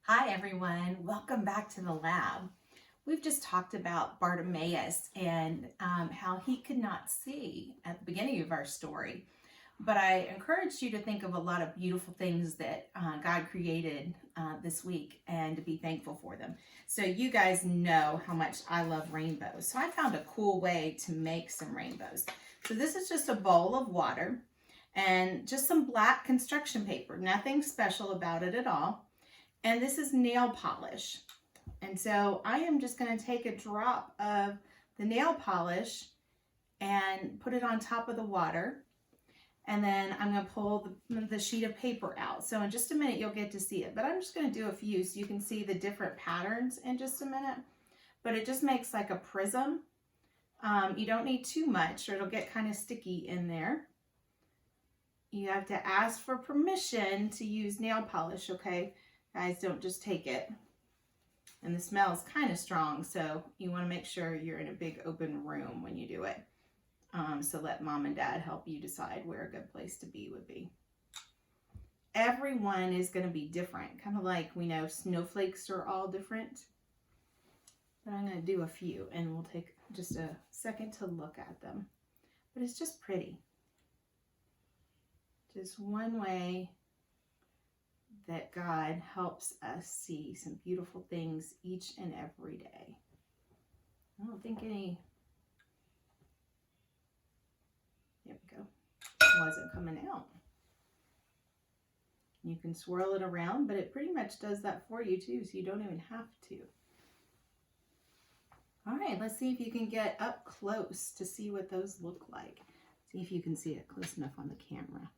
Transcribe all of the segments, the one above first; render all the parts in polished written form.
Hi everyone, welcome back to the lab. We've just talked about Bartimaeus and how he could not see at the beginning of our story. But I encourage you to think of a lot of beautiful things that God created this week and to be thankful for them. So you guys know how much I love rainbows. So I found a cool way to make some rainbows. So this is just a bowl of water and just some black construction paper. Nothing special about it at all. And this is nail polish. And so I am just going to take a drop of the nail polish and put it on top of the water. And then I'm going to pull the sheet of paper out. So in just a minute, you'll get to see it. But I'm just going to do a few so you can see the different patterns in just a minute. But it just makes like a prism. You don't need too much or it'll get kind of sticky in there. You have to ask for permission to use nail polish, okay? Guys, don't just take it. And the smell is kind of strong, so you want to make sure you're in a big open room when you do it. So let mom and dad help you decide where a good place to be would be. Everyone is going to be different, kind of like we know snowflakes are all different. But I'm going to do a few, and we'll take just a second to look at them. But it's just pretty. Just one way that God helps us see some beautiful things each and every day. I don't think any, there we go, wasn't coming out. You can swirl it around, but it pretty much does that for you too, so you don't even have to. All right, let's see if you can get up close to see what those look like. See if you can see it close enough on the camera.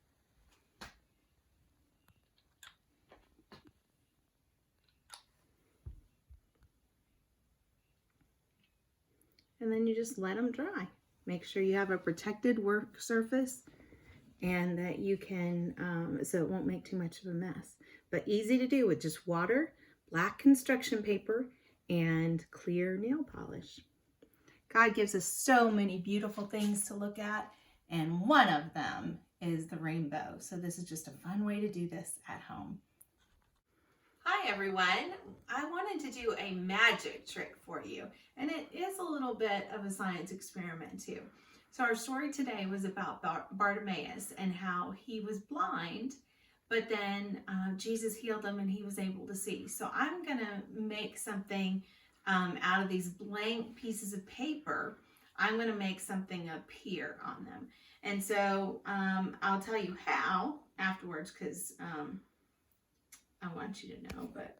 And then you just let them dry. Make sure you have a protected work surface and that you can, so it won't make too much of a mess. But easy to do with just water, black construction paper, and clear nail polish. God gives us so many beautiful things to look at, and one of them is the rainbow. So this is just a fun way to do this at home. Hi everyone, I wanted to do a magic trick for you, and it is a little bit of a science experiment too. So our story today was about Bartimaeus and how he was blind, but then Jesus healed him and he was able to see. So I'm going to make something out of these blank pieces of paper. I'm going to make something appear on them. And so I'll tell you how afterwards because I want you to know, but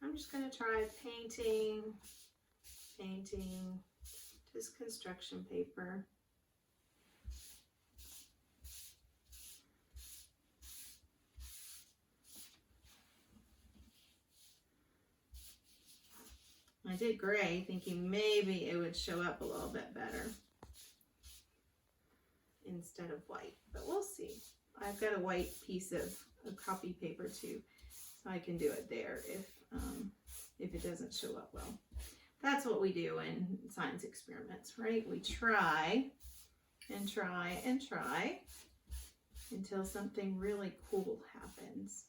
I'm just going to try painting, just construction paper. I did gray, thinking maybe it would show up a little bit better instead of white, but we'll see. I've got a white piece of copy paper too. So I can do it there if it doesn't show up well. That's what we do in science experiments, right? We try and try and try until something really cool happens.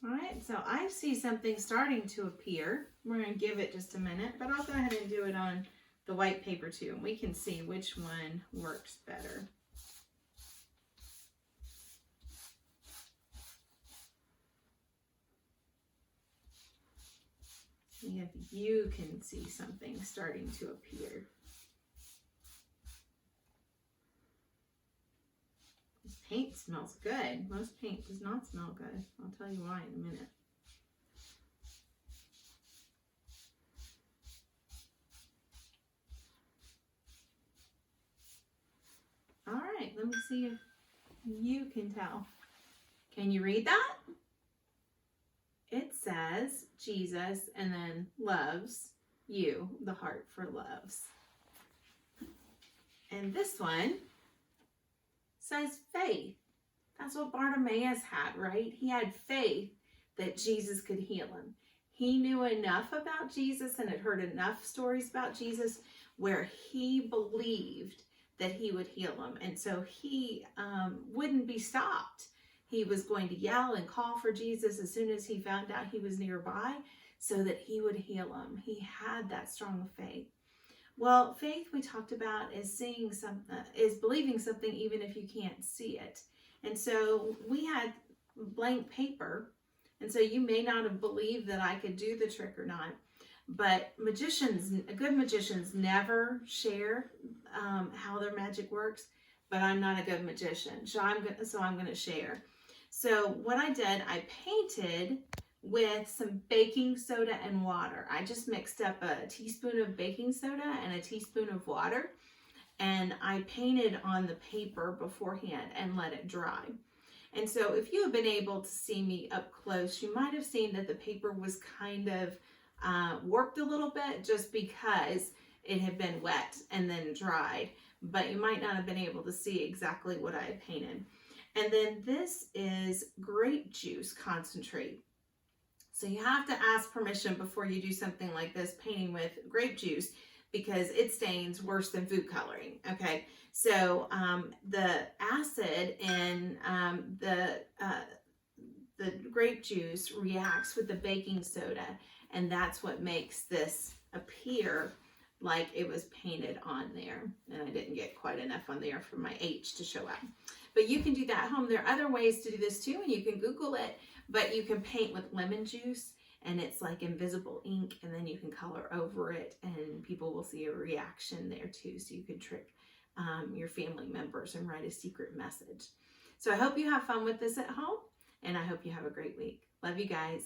All right, so I see something starting to appear. We're going to give it just a minute, but I'll go ahead and do it on the white paper too, and we can see which one works better. If you can see something starting to appear. This paint smells good. Most paint does not smell good. I'll tell you why in a minute. All right, let me see if you can tell. Can you read that? It says Jesus and then loves you, the heart for loves. And this one says faith. That's what Bartimaeus had, right? He had faith that Jesus could heal him. He knew enough about Jesus and had heard enough stories about Jesus where he believed that he would heal him. And so he wouldn't be stopped. he was going to yell and call for Jesus as soon as he found out he was nearby so that he would heal him. He had that strong faith. Well, faith we talked about is seeing something, is believing something even if you can't see it. And so we had blank paper, and so you may not have believed that I could do the trick or not. But good magicians never share how their magic works. But I'm not a good magician, so I'm going to share. So what I did, I painted with some baking soda and water. I just mixed up a teaspoon of baking soda and a teaspoon of water, and I painted on the paper beforehand and let it dry. And so if you have been able to see me up close, you might have seen that the paper was kind of warped a little bit just because it had been wet and then dried, but you might not have been able to see exactly what I had painted. And then this is grape juice concentrate. So you have to ask permission before you do something like this, painting with grape juice, because it stains worse than food coloring. Okay, so the acid in the grape juice reacts with the baking soda, and that's what makes this appear like it was painted on there. And I didn't get quite enough on there for my H to show up. But you can do that at home. There are other ways to do this too, and you can Google it, but you can paint with lemon juice, and it's like invisible ink, and then you can color over it, and people will see a reaction there too, so you can trick your family members and write a secret message. So I hope you have fun with this at home, and I hope you have a great week. Love you guys.